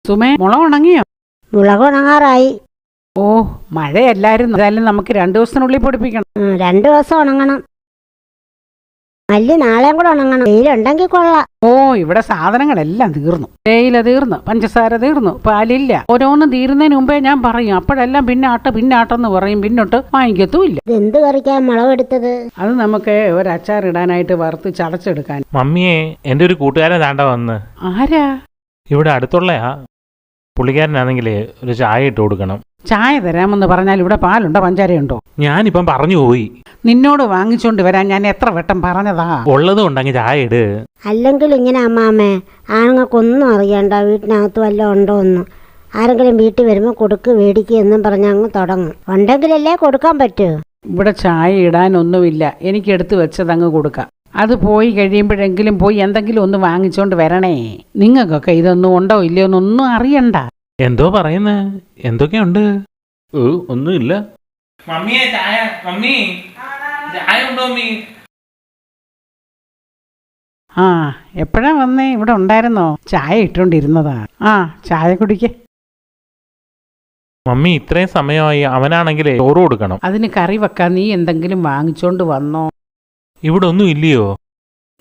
സുമേ, മുളക് ഉണങ്ങിയോ? മുളക് ഉണങ്ങാറായി. ഓ, മഴയല്ലായിരുന്നു. എന്തായാലും നമുക്ക് 2 ദിവസത്തിനുള്ളിൽ പൊടിപ്പിക്കണം. 2 ദിവസം ഉണങ്ങണം. മല്ലി നാളെയും കൂടെ ഉണങ്ങണം. വെയിലുണ്ടെങ്കിൽ കൊള്ളാം. ഓ, ഇവിടെ സാധനങ്ങളെല്ലാം തീർന്നു. തേയില തീർന്നു, പഞ്ചസാര തീർന്നു, പാലില്ല. ഓരോന്ന് തീരുന്നതിന് മുമ്പേ ഞാൻ പറയും. അപ്പോഴെല്ലാം പിന്നാട്ടെന്ന് പറയും. പിന്നോട്ട് വാങ്ങിക്കത്തുമില്ല. എന്ത് കറിക്കാൻ മുളക് എടുത്തത്? അത് നമുക്ക് ഒരു അച്ചാർ ഇടാനായിട്ട് വറുത്ത് ചതച്ചെടുക്കാൻ. മമ്മിയെ, എൻ്റെ ഒരു കൂട്ടുകാരൻ താണ്ട വന്ന്. ആരാ? ഇവിടെ അടുത്തുള്ളയാ. പുള്ളിക്കാരനാണെങ്കിലേ ഒരു ചായ ഇട്ട് കൊടുക്കണം. ചായ തരാമെന്ന് പറഞ്ഞാൽ ഇവിടെ പാലുണ്ടോ പഞ്ചാരയുണ്ടോ? ഞാനിപ്പം പറഞ്ഞു പോയി. നിന്നോട് വാങ്ങിച്ചോണ്ട് വരാൻ ഞാൻ എത്ര വട്ടം പറഞ്ഞതാ. ഉള്ളത് ഉണ്ടെങ്കിൽ ചായ ഇട്. അല്ലെങ്കിൽ ഇങ്ങനെ അമ്മാമ്മേ, ആണുങ്ങൾക്കൊന്നും അറിയണ്ട വീട്ടിനകത്ത് വല്ലതും ഉണ്ടോ എന്ന്. ആരെങ്കിലും വീട്ടിൽ വരുമ്പോൾ കൊടുക്ക് മേടിക്കുക എന്നും പറഞ്ഞ് അങ്ങ് തുടങ്ങും. ഉണ്ടെങ്കിലല്ലേ കൊടുക്കാൻ പറ്റൂ. ഇവിടെ ചായ ഇടാനൊന്നുമില്ല. എനിക്ക് എടുത്തു വെച്ചത് അങ്ങ് കൊടുക്കാം. അത് പോയി കഴിയുമ്പോഴെങ്കിലും പോയി എന്തെങ്കിലും ഒന്ന് വാങ്ങിച്ചോണ്ട് വരണേ. നിങ്ങൾക്കൊക്കെ ഇതൊന്നും ഉണ്ടോ ഇല്ലയോ എന്നൊന്നും അറിയണ്ട. എന്തോ പറയുന്നേ? എന്തൊക്കെയുണ്ട്? ഒന്നുമില്ല. മമ്മിയെ ചായ, മമ്മി ചായ ഉണ്ടോ മമ്മി? ആ, എപ്പോഴാ വന്നേ? ഇവിടെ ഉണ്ടായിരുന്നോ? ചായ ഇട്ടോണ്ടിരുന്നതാ. ആ, ചായ കുടിക്കേ. മമ്മി, ഇത്രയും സമയമായി. അവനാണെങ്കിലേ ചോറ് കൊടുക്കണം. അതിന് കറി വെക്കാൻ നീ എന്തെങ്കിലും വാങ്ങിച്ചോണ്ട് വന്നോ? ഇവിടെ ഒന്നും ഇല്ലയോ?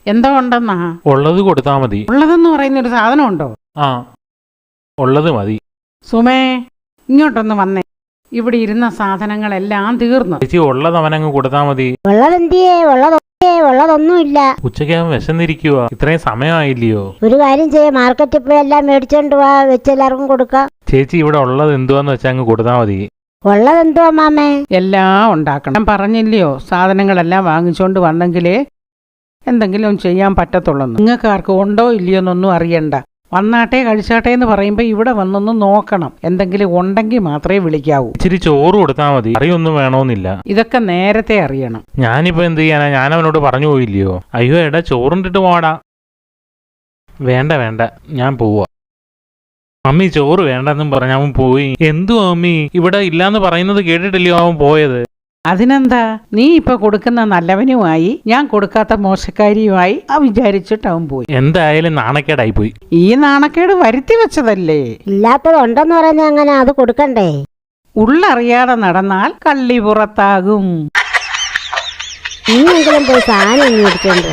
എന്തോ ഉണ്ടെന്നാ? ഉള്ളത് കൊടുത്താ മതി. ഉള്ളതെന്ന് പറയുന്ന ഒരു സാധനം ഉണ്ടോ? ആ, ഉള്ളത് മതി. സുമേ, ഇങ്ങോട്ടൊന്ന് വന്നേ. ഇവിടെ ഇരുന്ന സാധനങ്ങളെല്ലാം തീർന്നു. ചേച്ചി, ഉള്ളത് അവനങ്ങ് കൊടുത്താ മതി. ഉള്ളതെന്തിയേ? ഉള്ളതൊന്നുമില്ല. ഉച്ചയ്ക്കവൻ വിശന്നിരിക്കുക. ഇത്രയും സമയമായില്ലയോ? ഒരു കാര്യം ചെയ്യാം, മാർക്കറ്റിൽ പോയി എല്ലാം മേടിച്ചോണ്ട് പോവാ, വെച്ചെല്ലാവർക്കും കൊടുക്കാം. ചേച്ചി, ഇവിടെ ഉള്ളത് എന്തുവാന്ന് വെച്ചാൽ അങ്ങ് കൊടുത്താ മതി. ഉള്ളതെന്തുവാ മാമേ? എല്ലാം ഉണ്ടാക്കണം. ഞാൻ പറഞ്ഞില്ലയോ, സാധനങ്ങളെല്ലാം വാങ്ങിച്ചോണ്ട് വന്നെങ്കിലേ എന്തെങ്കിലും ചെയ്യാൻ പറ്റത്തുള്ളൂ. നിങ്ങൾക്ക് ആർക്കും ഉണ്ടോ ഇല്ലയോ എന്നൊന്നും അറിയണ്ട. വന്നാട്ടെ കഴിച്ചാട്ടെ എന്ന് പറയുമ്പോൾ ഇവിടെ വന്നൊന്ന് നോക്കണം. എന്തെങ്കിലും ഉണ്ടെങ്കിൽ മാത്രമേ വിളിക്കാവൂ. ഇച്ചിരി ചോറ് കൊടുത്താ മതി. കറിയൊന്നും വേണമെന്നില്ല. ഇതൊക്കെ നേരത്തെ അറിയണം. ഞാനിപ്പോ എന്ത് ചെയ്യാനാ? ഞാൻ അവനോട് പറഞ്ഞു പോയില്ലയോ? അയ്യോ എടാ, ചോറുണ്ടിട്ട് പോടാ. വേണ്ട വേണ്ട, ഞാൻ പോവാ. മമ്മി, ചോറ് വേണ്ടെന്നും പറഞ്ഞ അവൻ പോയി. എന്തുവാ മമ്മി, ഇവിടെ ഇല്ലാന്ന് പറയുന്നത് കേട്ടിട്ടില്ലയോ അവൻ പോയത്? അതിനെന്താ? നീ ഇപ്പൊ കൊടുക്കുന്ന നല്ലവനുമായി ഞാൻ കൊടുക്കാത്ത മോശക്കാരിയുമായി വിചാരിച്ചിട്ട് അവൻ പോയി. എന്തായാലും നാണക്കേടായി പോയി. ഈ നാണക്കേട് വരുത്തി വെച്ചതല്ലേ. ഇല്ലാത്തത് ഉണ്ടെന്ന് പറയുന്നത് അങ്ങനെ, അത് കൊടുക്കണ്ടേ? ഉള്ളറിയാതെ നടന്നാൽ കള്ളി പുറത്താകും. ഇനിയെങ്കിലും പോയി സാധനം മേടിച്ചോണ്ട്